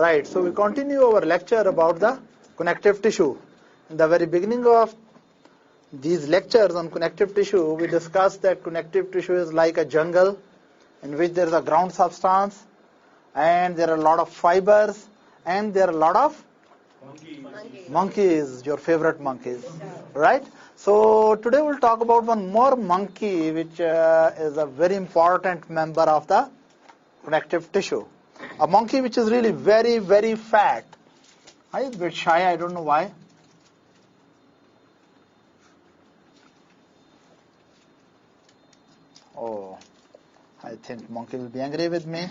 Right, so we continue our lecture about the connective tissue. In the very beginning of these lectures on connective tissue, we discussed that connective tissue is like a jungle in which there is a ground substance and there are a lot of fibers and there are a lot of monkeys, your favorite monkeys, right? So today we'll talk about one more monkey which is a very important member of the connective tissue. A monkey which is really very, very fat. I'm a bit shy, I don't know why. Oh, I think monkey will be angry with me.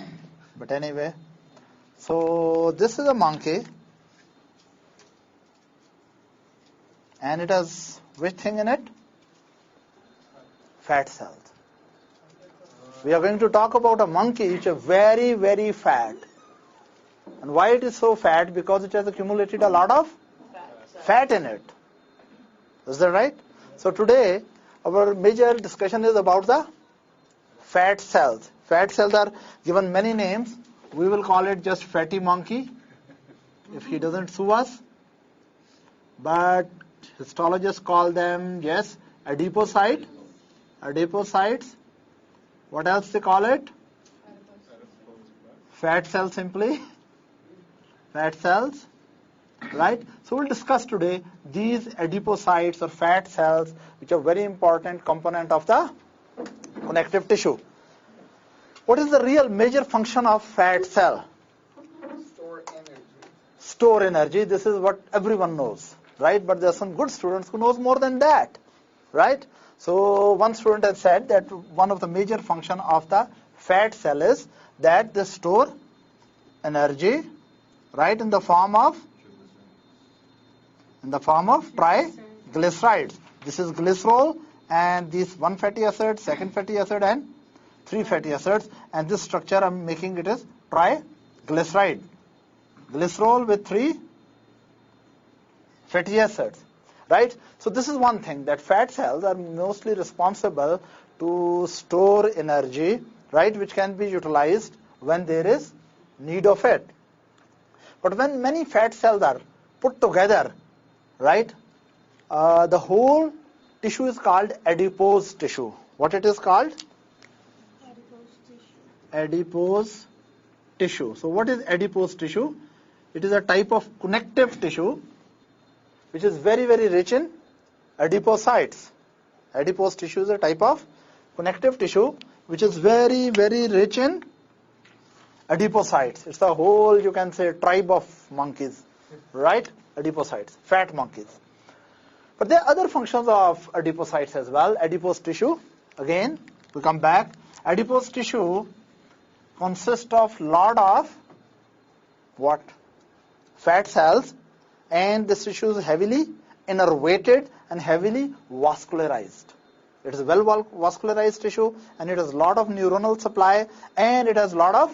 But anyway, so this is a monkey. And it has which thing in it? Fat cells. We are going to talk about a monkey which is very, very fat. And why it is so fat? Because it has accumulated a lot of fat in it. Is that right? So today, our major discussion is about the fat cells. Fat cells are given many names. We will call it just fatty monkey, if he doesn't sue us. But histologists call them, yes, adipocyte. Adipocytes. What else they call it? Fat cells simply. Fat cells. Right? So we'll discuss today these adipocytes or fat cells, which are very important component of the connective tissue. What is the real major function of fat cell? Store energy. Store energy. This is what everyone knows, right? But there are some good students who knows more than that, right? So one student has said that one of the major function of the fat cell is that they store energy, right, in the form of triglycerides. This is glycerol, and this one fatty acid, second fatty acid, and three fatty acids. And this structure I'm making it is triglyceride. Glycerol with three fatty acids. Right? So this is one thing, that fat cells are mostly responsible to store energy, right, which can be utilized when there is need of it. But when many fat cells are put together, right, the whole tissue is called adipose tissue. What it is called? Adipose tissue. So what is adipose tissue? It is a type of connective tissue which is very, very rich in adipocytes. Adipose tissue is a type of connective tissue which is very, very rich in adipocytes. It's a whole, you can say, tribe of monkeys, right? Adipocytes, fat monkeys. But there are other functions of adipocytes as well. Adipose tissue, again, we come back. Adipose tissue consists of lot of what? Fat cells. And this tissue is heavily innervated and heavily vascularized. It is a well vascularized tissue, and it has a lot of neuronal supply, and it has a lot of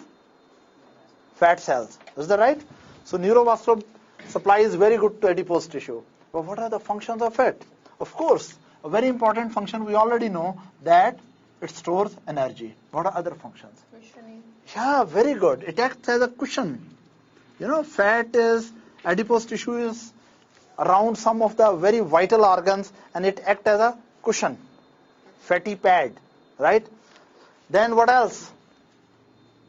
fat cells. Is that right? So neurovascular supply is very good to adipose tissue. But what are the functions of it? Of course, a very important function we already know, that it stores energy. What are other functions? Cushioning. Yeah, very good. It acts as a cushion. You know, adipose tissue is around some of the very vital organs, and it acts as a cushion, fatty pad, right? Then what else?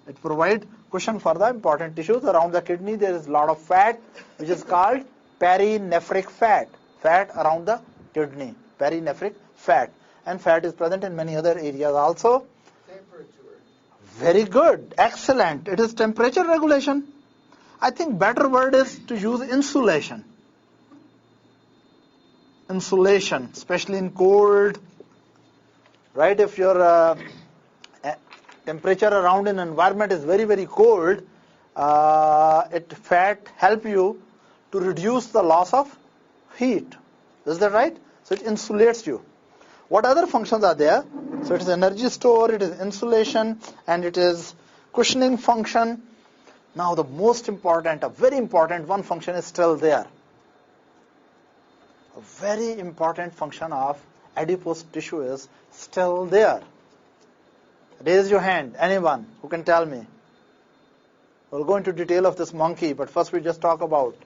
It provides cushion for the important tissues. Around the kidney there is a lot of fat, which is called perinephric fat. Fat around the kidney, perinephric fat. And fat is present in many other areas also. Temperature. Very good, excellent. It is temperature regulation. I think better word is to use insulation. Insulation, especially in cold, right? If your temperature around an environment is very, very cold, fat help you to reduce the loss of heat. Is that right? So it insulates you. What other functions are there? So it is energy store, it is insulation, and it is cushioning function. Now the most important, a very important one function is still there. A very important function of adipose tissue is still there. Raise your hand, anyone who can tell me. We'll go into detail of this monkey, but first we just talk about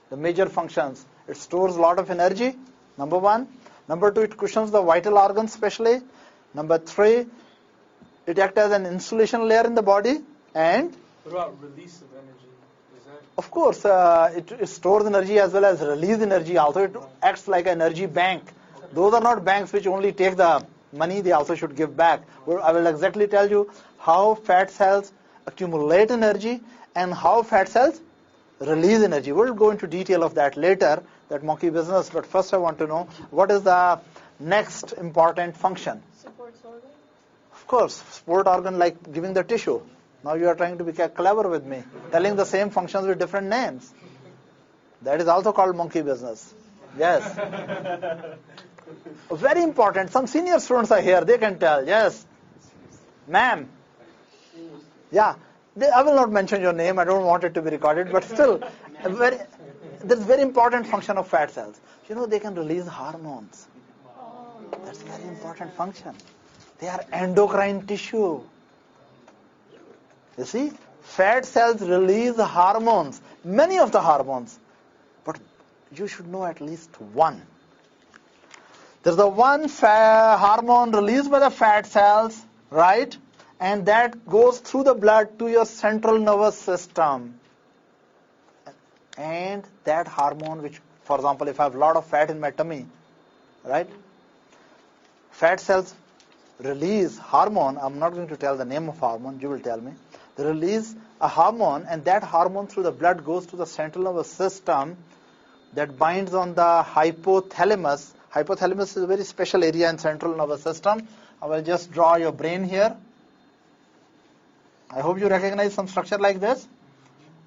the major functions. It stores a lot of energy, number one. Number two, it cushions the vital organs specially. Number three, it acts as an insulation layer in the body. And what about release of energy? Is that of course, it stores energy as well as release energy. Also, it acts like an energy bank. Those are not banks which only take the money, they also should give back. Well, I will exactly tell you how fat cells accumulate energy and how fat cells release energy. We'll go into detail of that later, that monkey business. But first I want to know what is the next important function. Supports organ? Of course, support organ like giving the tissue. Now you are trying to be clever with me, telling the same functions with different names. That is also called monkey business. Yes. Very important. Some senior students are here. They can tell. Yes. Ma'am. Yeah. I will not mention your name. I don't want it to be recorded. But still, there's very important function of fat cells. You know, they can release hormones. That's a very important function. They are endocrine tissue. You see, fat cells release hormones, many of the hormones, but you should know at least one. There's the one hormone released by the fat cells, right? And that goes through the blood to your central nervous system. And that hormone, which, for example, if I have a lot of fat in my tummy, right? Fat cells release hormone. I'm not going to tell the name of hormone, you will tell me. They release a hormone, and that hormone through the blood goes to the central nervous system that binds on the hypothalamus. Hypothalamus is a very special area in central nervous system. I will just draw your brain here. I hope you recognize some structure like this.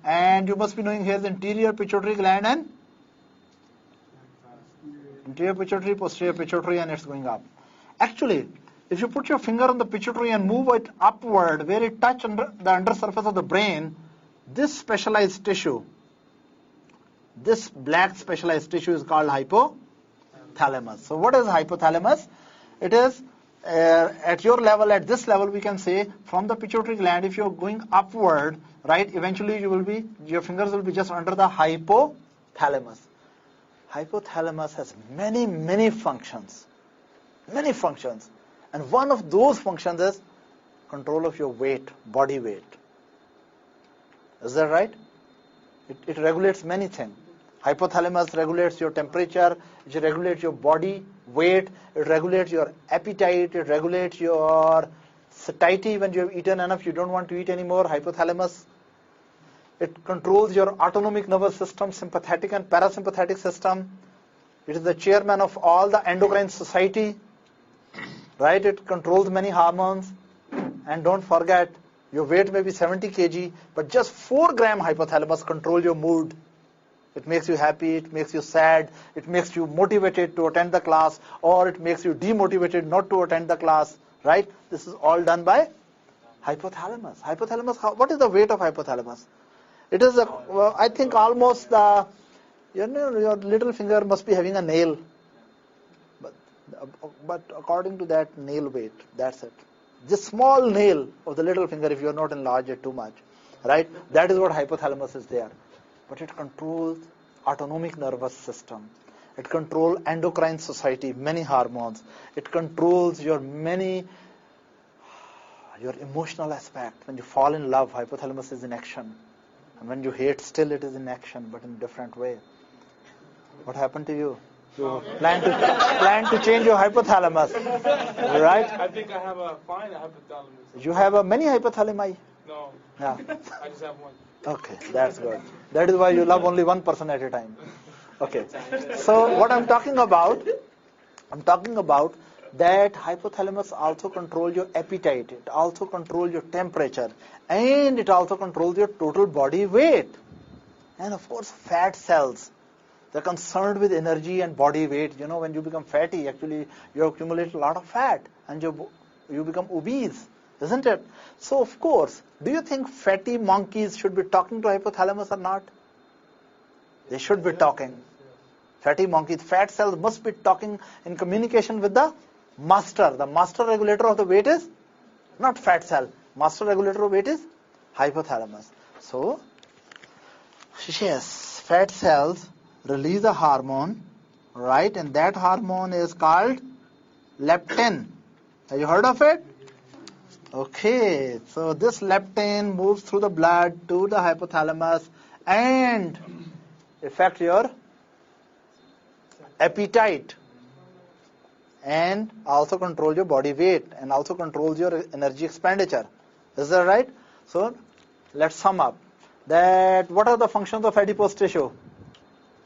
And you must be knowing here the anterior pituitary gland and anterior pituitary, posterior pituitary, and it's going up. Actually, if you put your finger on the pituitary and move it upward, where it touches the undersurface of the brain, this specialized tissue, this black specialized tissue is called hypothalamus. So what is hypothalamus? It is at your level, at this level, we can say from the pituitary gland, if you're going upward, right, eventually your fingers will be just under the hypothalamus. Hypothalamus has many, many functions. Many functions. And one of those functions is control of your weight, body weight. Is that right? It regulates many things. Hypothalamus regulates your temperature, it regulates your body weight, it regulates your appetite, it regulates your satiety. When you have eaten enough, you don't want to eat anymore. Hypothalamus. It controls your autonomic nervous system, sympathetic and parasympathetic system. It is the chairman of all the endocrine society. Right? It controls many hormones. And don't forget, your weight may be 70 kg, but just 4 gram hypothalamus control your mood. It makes you happy, it makes you sad, it makes you motivated to attend the class, or it makes you demotivated not to attend the class. Right? This is all done by hypothalamus. Hypothalamus, what is the weight of hypothalamus? It is, I think, almost your little finger must be having a nail. But according to that nail weight, that's it. This small nail of the little finger, if you are not enlarged it too much, right? That is what hypothalamus is there. But it controls autonomic nervous system. It controls endocrine society, many hormones. It controls your emotional aspect. When you fall in love, hypothalamus is in action. And when you hate, still it is in action, but in a different way. What happened to you? You plan to change your hypothalamus, right? I think I have a fine hypothalamus. You have many hypothalami? No. Yeah. I just have one. Okay, that's good. That is why you love only one person at a time. Okay. So what I'm talking about that hypothalamus also controls your appetite. It also controls your temperature. And it also controls your total body weight. And of course, fat cells. They're concerned with energy and body weight. You know, when you become fatty, actually, you accumulate a lot of fat and you become obese, isn't it? So, of course, do you think fatty monkeys should be talking to hypothalamus or not? They should be talking. Fatty monkeys, fat cells must be talking in communication with the master. The master regulator of the weight is not fat cell. Master regulator of weight is hypothalamus. So, yes, fat cells release a hormone, right? And that hormone is called leptin. Have you heard of it? Okay, so this leptin moves through the blood to the hypothalamus and affect your appetite and also control your body weight and also controls your energy expenditure. Is that right? So let's sum up that what are the functions of adipose tissue?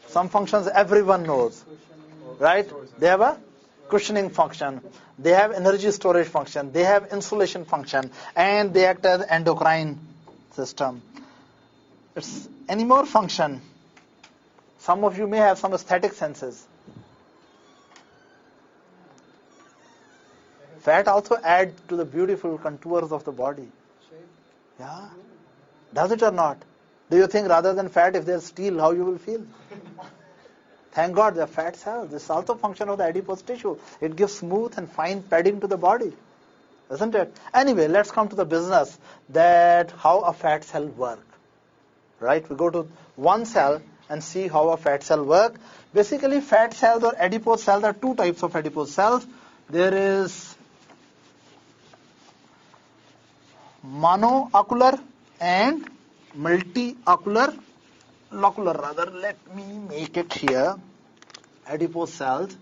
Some functions everyone knows, right? They have a cushioning function, they have energy storage function, they have insulation function, and they act as endocrine system. It's any more function. Some of you may have some aesthetic senses. Fat also adds to the beautiful contours of the body. Yeah. Does it or not? Do you think rather than fat, if there's steel, how you will feel? Thank God there are fat cells. This is also a function of the adipose tissue. It gives smooth and fine padding to the body. Isn't it? Anyway, let's come to the business that how a fat cell works. Right? We go to one cell and see how a fat cell works. Basically, fat cells or adipose cells are two types of adipose cells. There is monoocular and multiocular. Let me make it here. Adipose cells.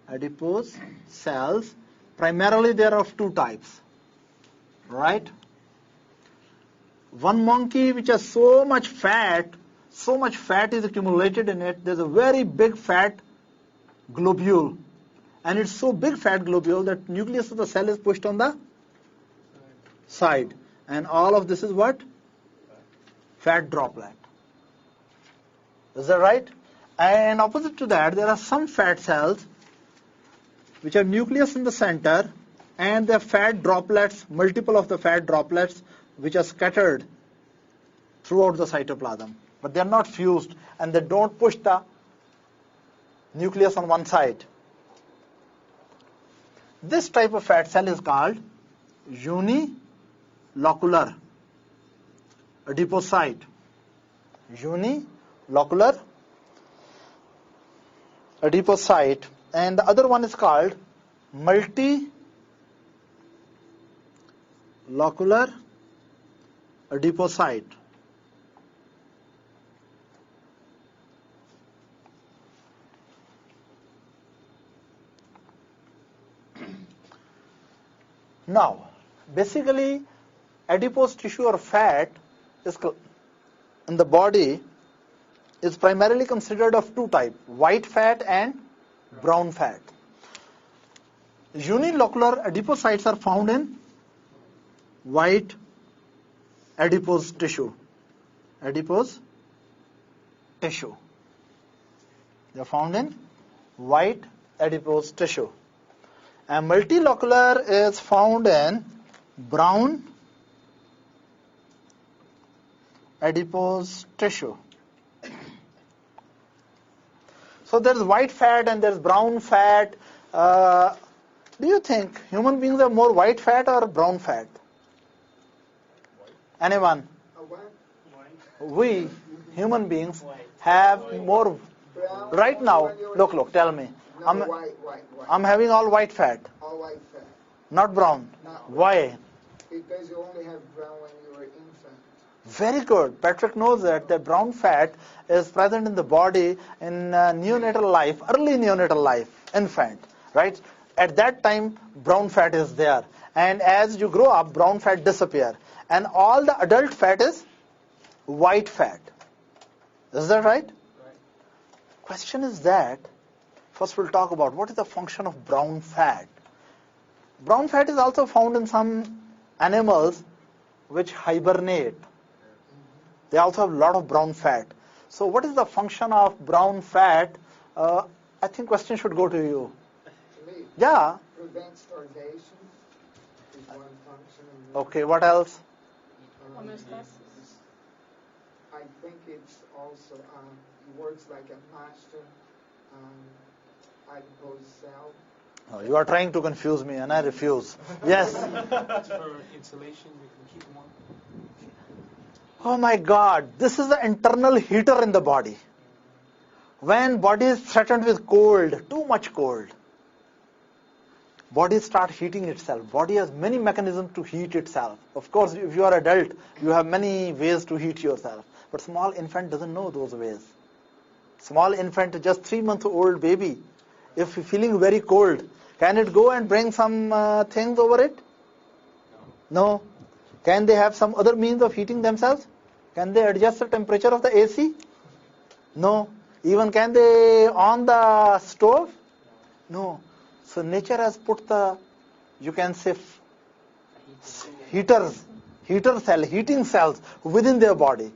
Adipose cells. Primarily, they are of two types. Right? One monkey which has so much fat is accumulated in it. There's a very big fat globule. And it's so big fat globule that nucleus of the cell is pushed on the side. And all of this is what? Fat droplet. Is that right? And opposite to that, there are some fat cells which have nucleus in the center and the fat droplets, multiple of the fat droplets which are scattered throughout the cytoplasm. But they are not fused and they don't push the nucleus on one side. This type of fat cell is called unilocular adipocyte. Unilocular adipocyte. And the other one is called multilocular adipocyte. Now, basically, adipose tissue or fat is in the body is primarily considered of two types, white fat and brown fat. Unilocular adipocytes are found in white adipose tissue. Adipose tissue. They are found in white adipose tissue. And multilocular is found in brown adipose tissue. So there's white fat and there's brown fat. Do you think human beings have more white fat or brown fat? Anyone? We, human beings, have more. Right now, look, tell me. I'm having all white fat. All white fat. Not brown. Why? Because you only have brown when you were infant. Very good. Patrick knows that the brown fat is present in the body in neonatal life, early neonatal life, infant, right? At that time, brown fat is there. And as you grow up, brown fat disappear. And all the adult fat is white fat. Is that right? Right. Question is that, first we'll talk about what is the function of brown fat. Brown fat is also found in some animals which hibernate. They also have a lot of brown fat. So what is the function of brown fat? I think question should go to you. To me, Yeah. prevent starvation is one function. Okay, what else? Homeostasis. I think it's also, it works like a master adipose cell. Oh, you are trying to confuse me and I refuse. Yes. It's for insulation, you can keep them on. Oh my God, this is the internal heater in the body. When body is threatened with cold, too much cold, body start heating itself. Body has many mechanisms to heat itself. Of course, if you are adult, you have many ways to heat yourself. But small infant doesn't know those ways. Small infant, just 3-month-old baby, if feeling very cold, can it go and bring some things over it? No. Can they have some other means of heating themselves? Can they adjust the temperature of the AC? No. Even can they on the stove? No. So nature has put the, you can say, heating cells within their body.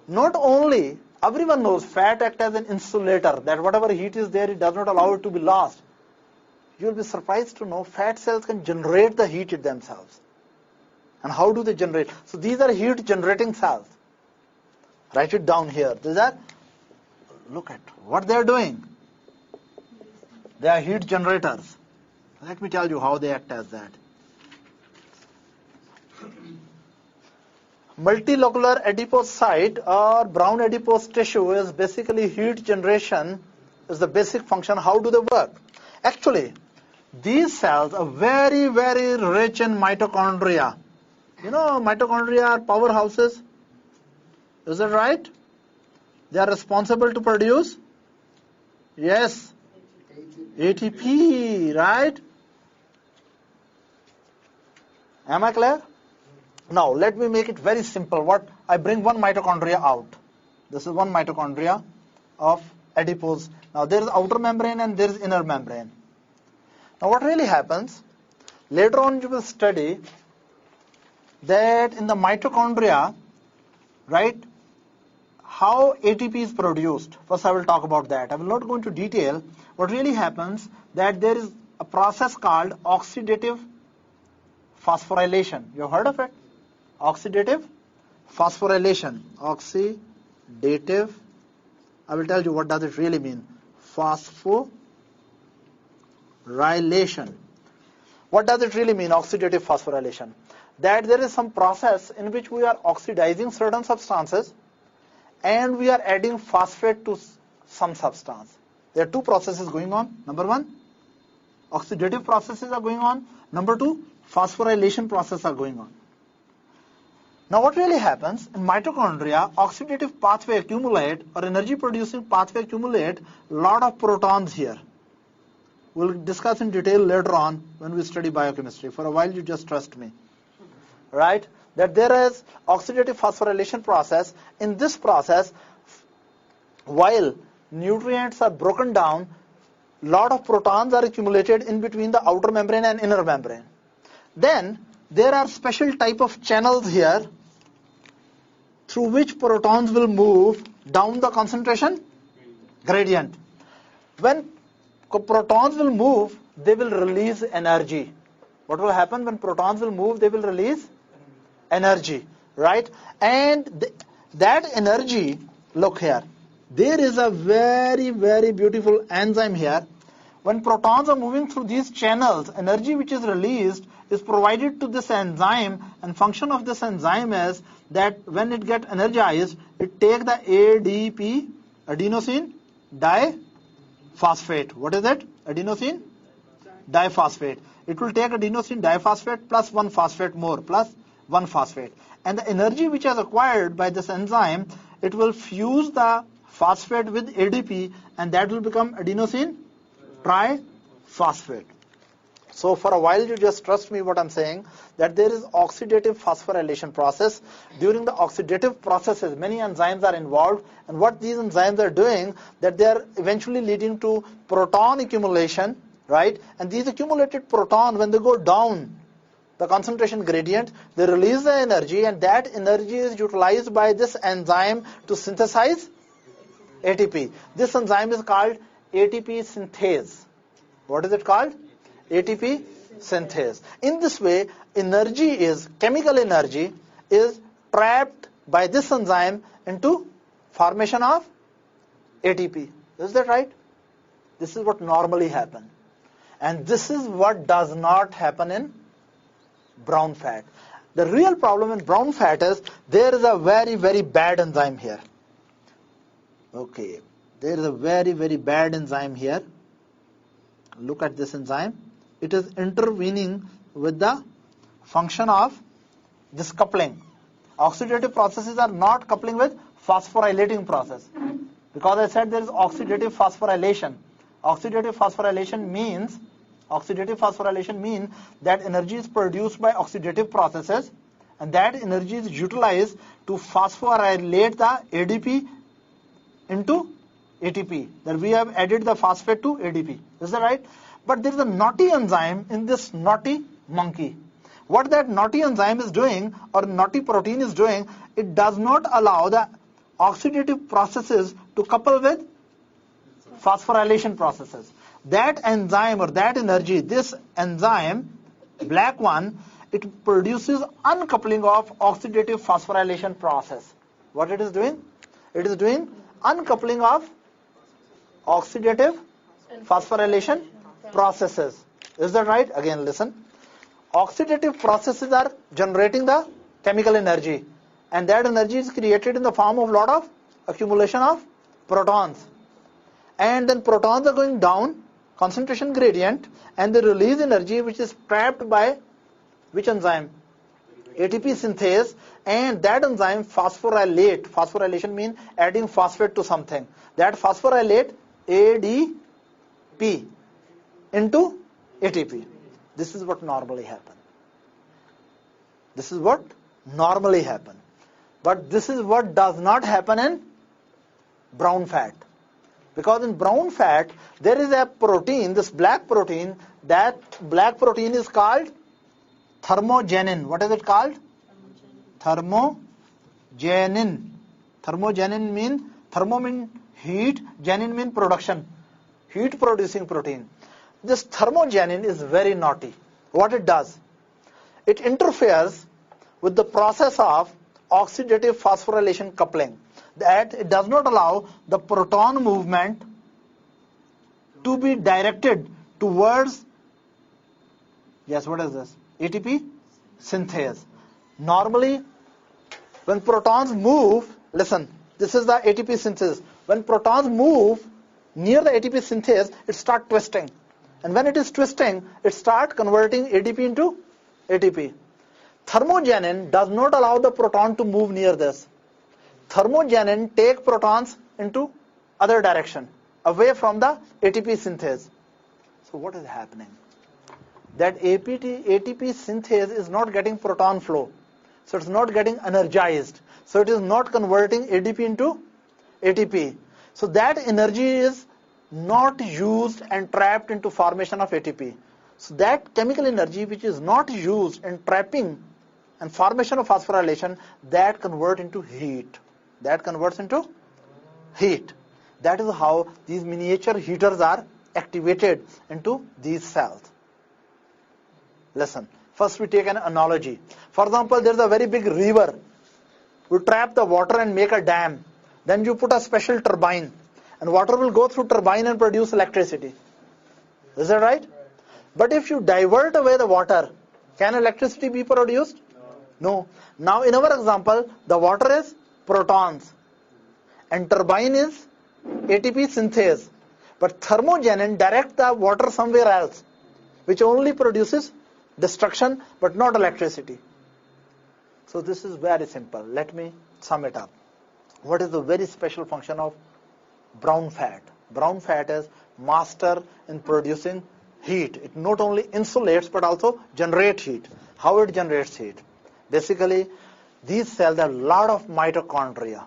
Not only, everyone knows fat acts as an insulator, that whatever heat is there, it does not allow it to be lost. You will be surprised to know fat cells can generate the heat themselves. And how do they generate? So these are heat generating cells. Write it down here. These are, look at what they are doing. They are heat generators. Let me tell you how they act as that. Multilocular adipocyte or brown adipose tissue is basically heat generation, is the basic function. How do they work? Actually, these cells are very, very rich in mitochondria. You know, mitochondria are powerhouses. Is that right? They are responsible to produce? Yes. ATP, right? Am I clear? Now, let me make it very simple. What I bring one mitochondria out. This is one mitochondria of adipose. Now, there is outer membrane and there is inner membrane. Now, what really happens? Later on, you will study that in the mitochondria, right, how ATP is produced. First, I will talk about that. I will not go into detail. What really happens that there is a process called oxidative phosphorylation. You have heard of it? Oxidative phosphorylation. Oxidative. I will tell you what does it really mean. Phosphorylation. What does it really mean, oxidative phosphorylation? That there is some process in which we are oxidizing certain substances and we are adding phosphate to some substance. There are two processes going on. Number one, oxidative processes are going on. Number two, phosphorylation processes are going on. Now what really happens in mitochondria, oxidative pathway accumulate or energy producing pathway accumulate lot of protons here. We'll discuss in detail later on when we study biochemistry. For a while you just trust me. Right? That there is oxidative phosphorylation process. In this process, while nutrients are broken down, lot of protons are accumulated in between the outer membrane and inner membrane. Then there are special type of channels here through which protons will move down the concentration gradient. When protons will move, they will release energy. What will happen when protons will move? They will release energy, right? And that energy, look here, there is a very, very beautiful enzyme here. When protons are moving through these channels, energy which is released is provided to this enzyme, and function of this enzyme is that when it gets energized, it takes the ADP, adenosine diphosphate. What is it? Adenosine diphosphate. It will take adenosine diphosphate plus one phosphate more, plus one phosphate. And the energy which is acquired by this enzyme, it will fuse the phosphate with ADP, and that will become adenosine triphosphate. So for a while you just trust me what I'm saying, that there is oxidative phosphorylation process. During the oxidative processes, many enzymes are involved, and what these enzymes are doing, that they are eventually leading to proton accumulation, right? And these accumulated proton, when they go down the concentration gradient, they release the energy, and that energy is utilized by this enzyme to synthesize ATP. This enzyme is called ATP synthase. What is it called? ATP synthase. In this way, chemical energy is trapped by this enzyme into formation of ATP. Is that right? This is what normally happens. And this is what does not happen in brown fat. The real problem in brown fat is there is a very, very bad enzyme here. Okay, there is a very, very bad enzyme here. Look at this enzyme. It is intervening with the function of this coupling. Oxidative processes are not coupling with phosphorylating process. Because I said there is oxidative phosphorylation. Oxidative phosphorylation means that energy is produced by oxidative processes, and that energy is utilized to phosphorylate the ADP into ATP. That we have added the phosphate to ADP. Is that right? But there is a naughty enzyme in this naughty monkey. What that naughty enzyme is doing, or naughty protein is doing, it does not allow the oxidative processes to couple with phosphorylation processes. That enzyme or that energy, this enzyme, black one, it produces uncoupling of oxidative phosphorylation process. What it is doing? It is doing uncoupling of oxidative phosphorylation processes. Is that right? Again, listen. Oxidative processes are generating the chemical energy, and that energy is created in the form of lot of accumulation of protons. And then protons are going down, concentration gradient, and they release energy which is trapped by which enzyme? ATP synthase, and that enzyme phosphorylate. Phosphorylation means adding phosphate to something. That phosphorylate ADP into ATP. This is what normally happens. This is what normally happens. But this is what does not happen in brown fat. Because in brown fat, there is a protein, this black protein, that black protein is called thermogenin. What is it called? Thermogenin. Thermogenin means, thermo means heat, genin means production. Heat producing protein. This thermogenin is very naughty. What it does? It interferes with the process of oxidative phosphorylation coupling. That it does not allow the proton movement to be directed towards, yes, what is this? ATP synthase. Normally, when protons move, listen, this is the ATP synthase. When protons move near the ATP synthase, it starts twisting. And when it is twisting, it starts converting ADP into ATP. Thermogenin does not allow the proton to move near this. Thermogenin take protons into other direction, away from the ATP synthase. So what is happening? That ATP synthase is not getting proton flow. So it's not getting energized. So it is not converting ADP into ATP. So that energy is not used and trapped into formation of ATP. So that chemical energy which is not used in trapping and formation of phosphorylation, that converts into heat. That converts into heat. That is how these miniature heaters are activated into these cells. Listen, first we take an analogy. For example, there is a very big river. You trap the water and make a dam. Then you put a special turbine. And water will go through turbine and produce electricity. Is that right? But if you divert away the water, can electricity be produced? No. Now in our example, the water is protons and turbine is ATP synthase. But thermogenin directs the water somewhere else, which only produces destruction but not electricity. So this is very simple. Let me sum it up. What is the very special function of brown fat? Brown fat is master in producing heat. It not only insulates but also generates heat. How it generates heat? Basically, these cells have a lot of mitochondria,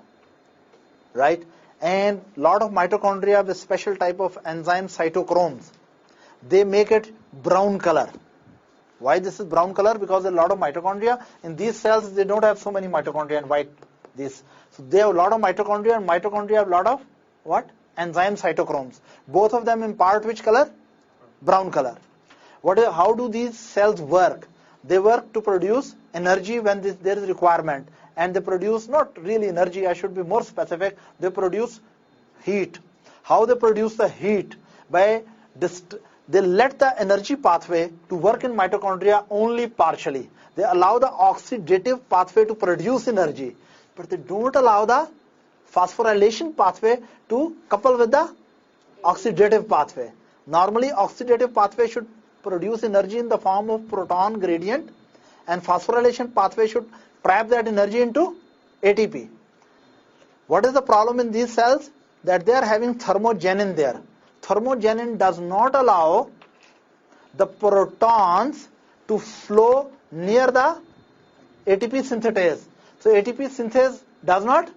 right? And lot of mitochondria with special type of enzyme cytochromes. They make it brown color. Why this is brown color? Because a lot of mitochondria. In these cells, they don't have so many mitochondria and white. So they have a lot of mitochondria, and mitochondria have a lot of what? Enzyme cytochromes. Both of them impart which color? Brown color. How do these cells work? They work to produce energy when there is requirement. And they produce not really energy, I should be more specific. They produce heat. How they produce the heat? By they let the energy pathway to work in mitochondria only partially. They allow the oxidative pathway to produce energy, but they don't allow the phosphorylation pathway to couple with the oxidative pathway. Normally, oxidative pathway should produce energy in the form of proton gradient, and phosphorylation pathway should trap that energy into ATP. What is the problem in these cells? That they are having thermogenin there. Thermogenin does not allow the protons to flow near the ATP synthetase. So ATP synthase does not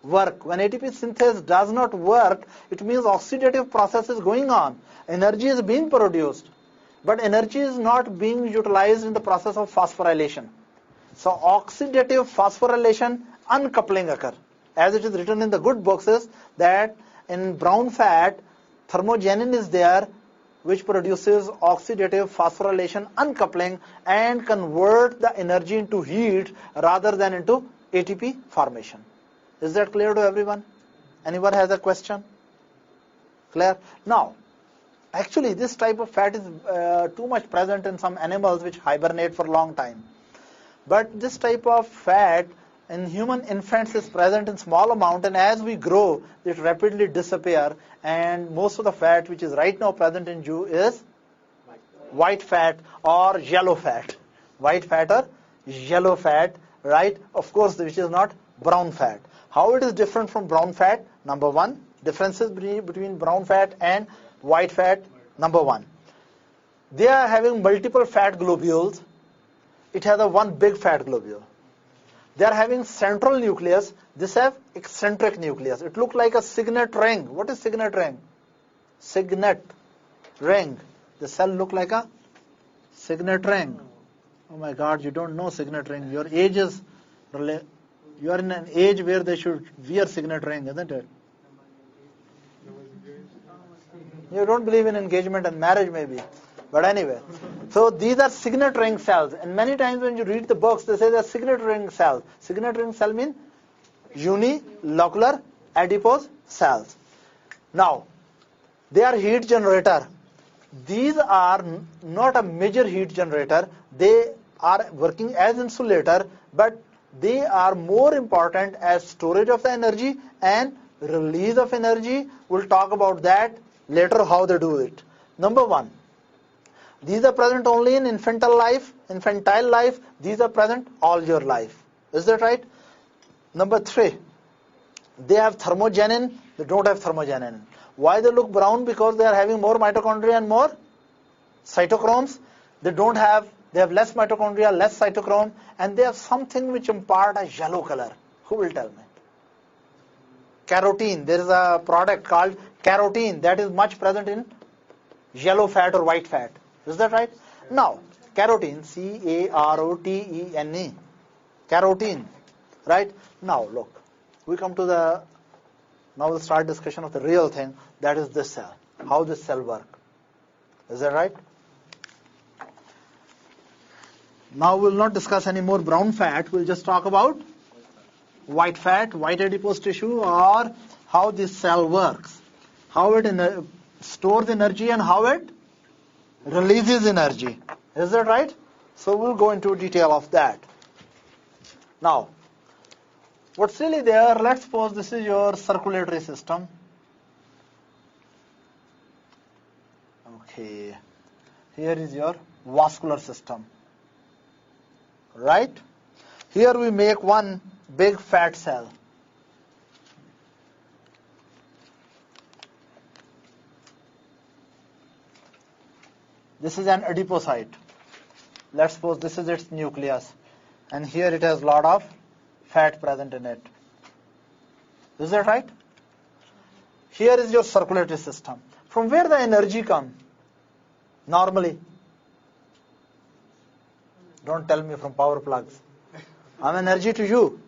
work. When ATP synthase does not work, it means oxidative process is going on. Energy is being produced, but energy is not being utilized in the process of phosphorylation. So oxidative phosphorylation uncoupling occur. As it is written in the good books is that in brown fat, thermogenin is there, which produces oxidative phosphorylation uncoupling and convert the energy into heat rather than into ATP formation. Is that clear to everyone? Anyone has a question? Clear? Now, actually this type of fat is too much present in some animals which hibernate for a long time. But this type of fat in human infants is present in small amount, and as we grow, it rapidly disappears, and most of the fat which is right now present in you is white fat or yellow fat. White fat or yellow fat, right? Of course, which is not brown fat. How it is different from brown fat? Number one, differences between brown fat and white fat. Number one, they are having multiple fat globules. It has a one big fat globule. They are having central nucleus. This have eccentric nucleus. It looks like a signet ring. What is signet ring? Signet ring. The cell look like a signet ring. Oh my God, you don't know signet ring. Your age is, you are in an age where they should wear signet ring, isn't it? You don't believe in engagement and marriage maybe. But anyway, so these are signet ring cells, and many times when you read the books, they say they are signet ring cells. Signet ring cell mean unilocular adipose cells. Now, they are heat generator. These are not a major heat generator. They are working as insulator, but they are more important as storage of the energy and release of energy. We'll talk about that later, how they do it. Number one, these are present only in infantile life. These are present all your life. Is that right? Number three, they have thermogenin. They don't have thermogenin. Why they look brown? Because they are having more mitochondria and more cytochromes. They have less mitochondria, less cytochrome, and they have something which impart a yellow color. Who will tell me? Carotene. There is a product called carotene that is much present in yellow fat or white fat. Is that right? Now, carotene, C-A-R-O-T-E-N-E, carotene, right? Now, look, we come to now we'll start discussion of the real thing, that is this cell, how this cell work. Is that right? Now we'll not discuss any more brown fat, we'll just talk about white fat, white adipose tissue, or how this cell works, how it stores energy and how it releases energy. Is that right? So we'll go into detail of that. Now, what's really there, let's suppose this is your circulatory system. Okay. Here is your vascular system. Right? Here we make one big fat cell. This is an adipocyte. Let's suppose this is its nucleus. And here it has a lot of fat present in it. Is that right? Here is your circulatory system. From where the energy comes? Normally. Don't tell me from power plugs. I'm energy to you.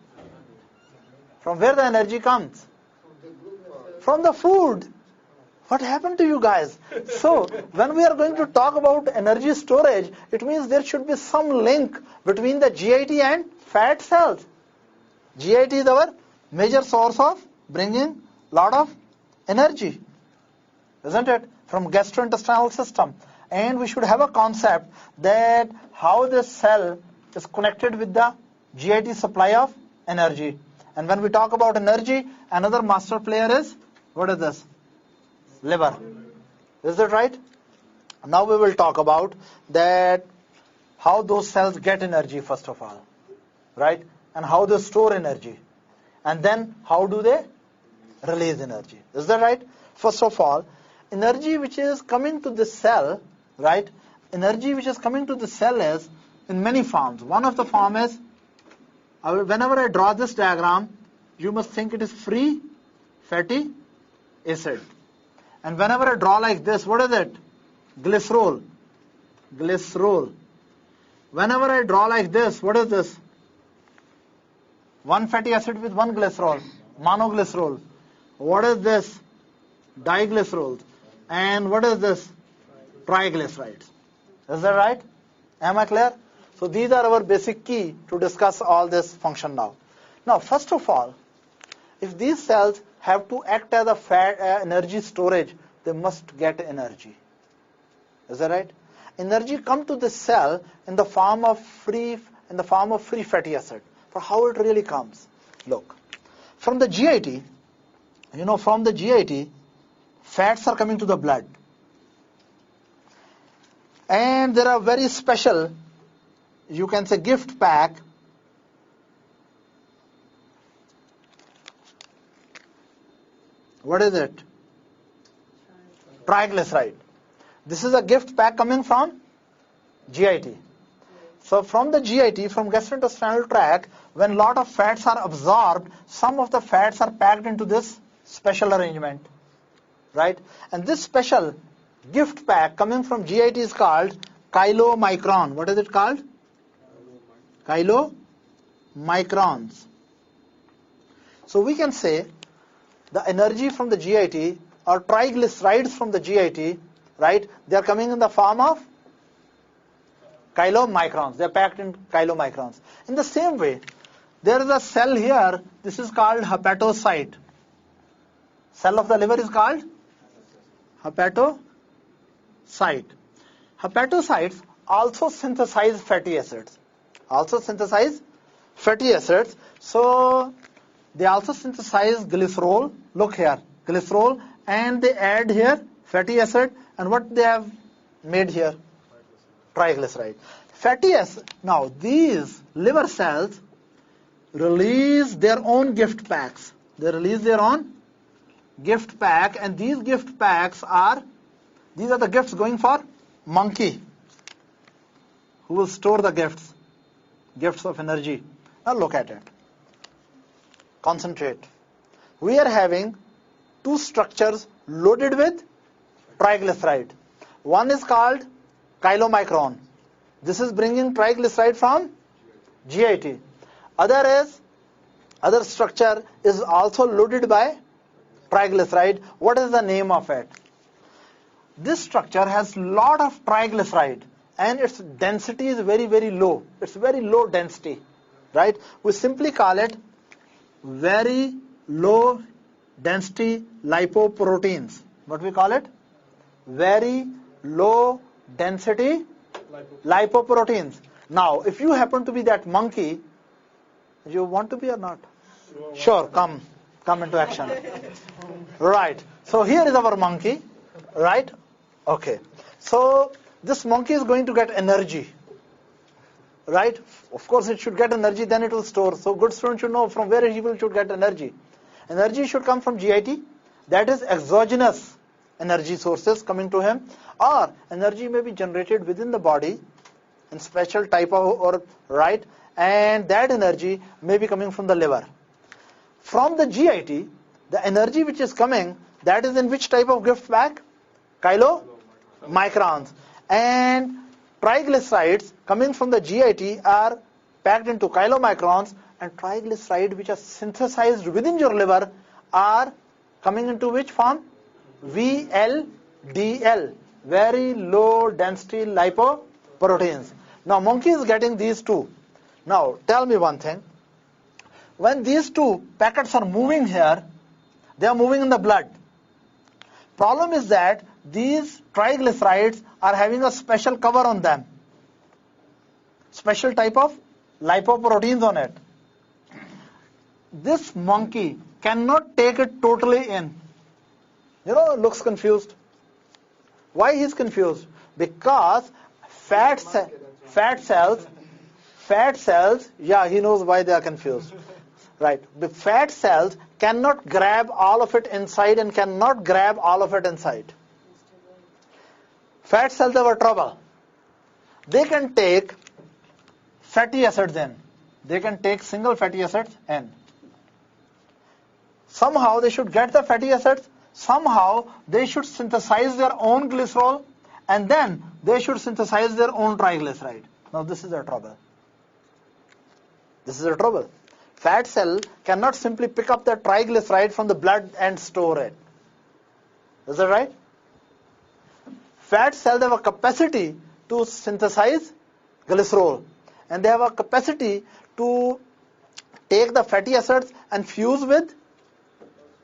From where the energy comes? From the food. What happened to you guys? So, when we are going to talk about energy storage, it means there should be some link between the GIT and fat cells. GIT is our major source of bringing lot of energy, isn't it? From gastrointestinal system. And we should have a concept that how this cell is connected with the GIT supply of energy. And when we talk about energy, another master player is, what is this? Liver. Is that right? Now we will talk about that how those cells get energy first of all, right? And how they store energy. And then how do they release energy? Is that right? First of all, energy which is coming to the cell, right? Energy which is coming to the cell is in many forms. One of the form is, whenever I draw this diagram, you must think it is free fatty acid. And whenever I draw like this, what is it? Glycerol. Glycerol. Whenever I draw like this, what is this? One fatty acid with one glycerol. Monoglycerol. What is this? Diglycerols. And what is this? Triglycerides. Is that right? Am I clear? So these are our basic key to discuss all this function now. Now, first of all, if these cells have to act as a fat energy storage, they must get energy. Is that right? Energy come to the cell in the form of free fatty acid. For how it really comes? Look, from the GIT, from the GIT, fats are coming to the blood. And there are very special, you can say, gift pack. What is it? Triglyceride. This is a gift pack coming from GIT. So from the GIT, from gastrointestinal tract, when lot of fats are absorbed, some of the fats are packed into this special arrangement, right? And this special gift pack coming from GIT is called chylomicron. What is it called? Chylomicrons. So we can say the energy from the GIT or triglycerides from the GIT, right? They are coming in the form of chylomicrons. They are packed in chylomicrons. In the same way, there is a cell here. This is called hepatocyte. Cell of the liver is called hepatocyte. Hepatocytes also synthesize fatty acids. So they also synthesize glycerol. Look here, glycerol, and they add here fatty acid. And what they have made here? Triglyceride. Fatty acid. Now these liver cells release their own gift packs. They release their own gift pack, and these gift packs are the gifts going for monkey, who will store the gifts of energy. Now look at it. Concentrate. We are having two structures loaded with triglyceride. One is called chylomicron. This is bringing triglyceride from GIT. Other structure is also loaded by triglyceride. What is the name of it? This structure has lot of triglyceride and its density is very, very low. It's very low density, right? We simply call it very low density lipoproteins. What we call it? Very low density lipoproteins. Now, if you happen to be that monkey, you want to be or not? Sure, come into action. Right. So here is our monkey, right? Okay. So this monkey is going to get energy, right? Of course, it should get energy, then it will store. So good student should know from where he should get energy. Energy should come from GIT. That is exogenous energy sources coming to him, or energy may be generated within the body in special type of, right? And that energy may be coming from the liver. From the GIT, the energy which is coming, that is in which type of gift pack? Chylomicrons. And triglycerides coming from the GIT are packed into chylomicrons, and triglycerides which are synthesized within your liver are coming into which form? VLDL, very low density lipoproteins. Now monkey is getting these two. Now tell me one thing. When these two packets are moving here, they are moving in the blood. Problem is that these triglycerides are having a special cover on them. Special type of lipoproteins on it. This monkey cannot take it totally in. Looks confused. Why he's confused? Because fat cells, yeah, he knows why they are confused. Right. The fat cells cannot grab all of it inside and cannot grab all of it inside. Fat cells have a trouble. They can take fatty acids in. They can take single fatty acids in. Somehow they should get the fatty acids. Somehow they should synthesize their own glycerol, and then they should synthesize their own triglyceride. Now this is their trouble. This is their trouble. Fat cell cannot simply pick up the triglyceride from the blood and store it. Is that right? Fat cells have a capacity to synthesize glycerol, and they have a capacity to take the fatty acids and fuse with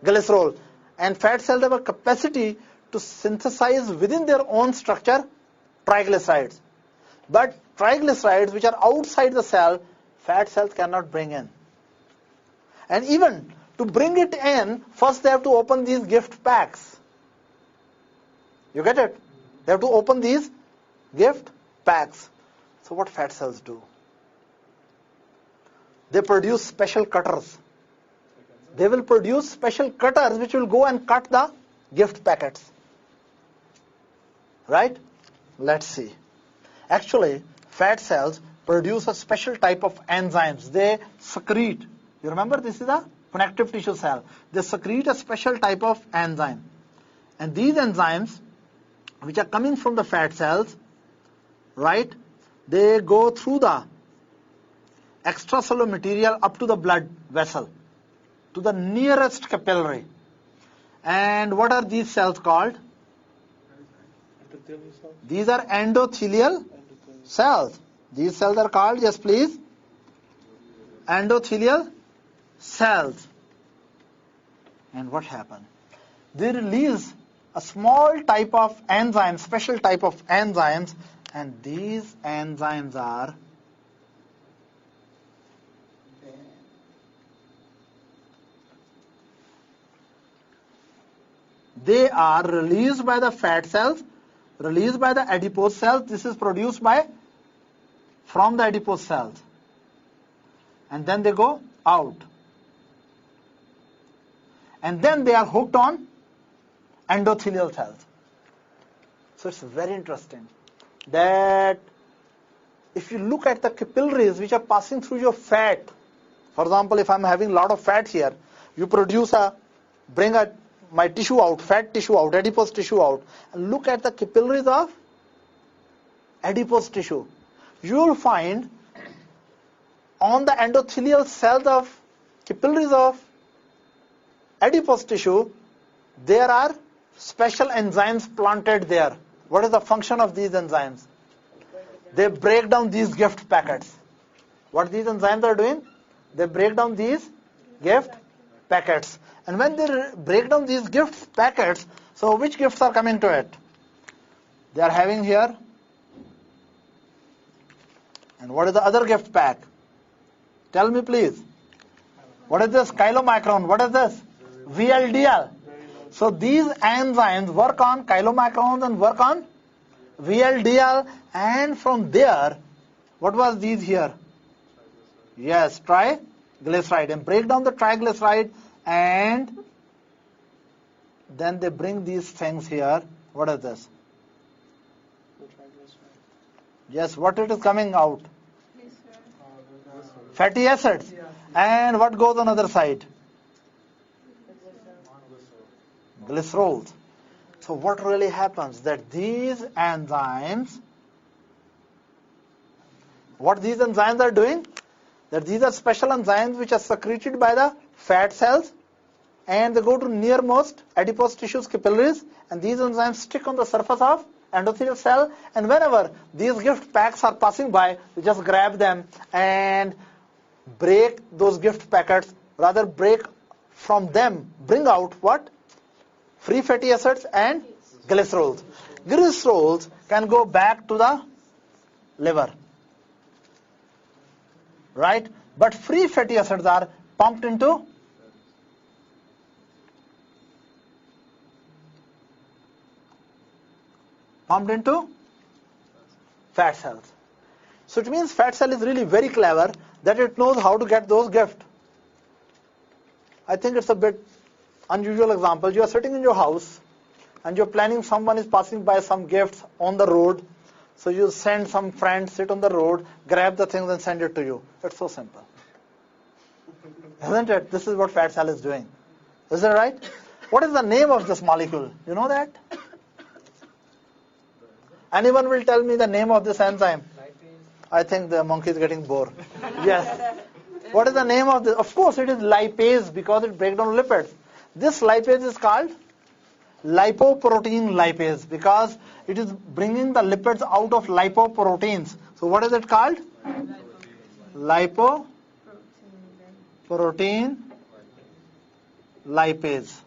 glycerol. And fat cells have a capacity to synthesize within their own structure triglycerides. But triglycerides which are outside the cell, fat cells cannot bring in. And even to bring it in, first they have to open these gift packs. You get it? They have to open these gift packs. So what fat cells do? They produce special cutters. They will produce special cutters which will go and cut the gift packets. Right? Let's see. Actually, fat cells produce a special type of enzymes. They secrete. You remember, this is a connective tissue cell. They secrete a special type of enzyme. And these enzymes, which are coming from the fat cells, right, they go through the extracellular material up to the blood vessel, to the nearest capillary. And what are these cells called? These are endothelial cells. These cells are called, yes please, endothelial cells. And what happens? They release a small type of enzyme, special type of enzymes, and these enzymes are released by the fat cells, released by the adipose cells. This is produced from the adipose cells. And then they go out. And then they are hooked on endothelial cells. So it's very interesting that if you look at the capillaries which are passing through your fat, for example, if I'm having a lot of fat here, you bring my tissue out, fat tissue out, adipose tissue out, and look at the capillaries of adipose tissue. You will find on the endothelial cells of capillaries of adipose tissue, there are special enzymes planted there. What is the function of these enzymes? They break down these gift packets. What these enzymes are doing? They break down these gift packets. And when they break down these gift packets, so which gifts are coming to it? They are having here. And what is the other gift pack? Tell me please. What is this? Chylomicron. What is this? VLDL. So these enzymes work on chylomicrons and work on VLDL, and from there, what was these here? Yes, triglyceride, and break down the triglyceride, and then they bring these things here. What is this? Yes, what it is coming out? Fatty acids. And what goes on the other side? Glycerols. So what really happens? That these enzymes, what these enzymes are doing? That these are special enzymes which are secreted by the fat cells, and they go to nearmost adipose tissues, capillaries, and these enzymes stick on the surface of endothelial cell, and whenever these gift packs are passing by, we just grab them and break those gift packets, rather break from them, bring out what? Free fatty acids and glycerols. Glycerols can go back to the liver. right? But free fatty acids are pumped into fat cells. So it means fat cell is really very clever that it knows how to get those gifts. I think it's a bit unusual example. You are sitting in your house and you're planning someone is passing by some gifts on the road. So you send some friends, sit on the road, grab the things and send it to you. It's so simple. Isn't it? This is what fat cell is doing. Is that right? What is the name of this molecule? You know that? Anyone will tell me the name of this enzyme? I think the monkey is getting bored. Yes. What is the name of this? Of course, it is lipase because it breaks down lipids. This lipase is called lipoprotein lipase because it is bringing the lipids out of lipoproteins. So what is it called? Lipoprotein lipase.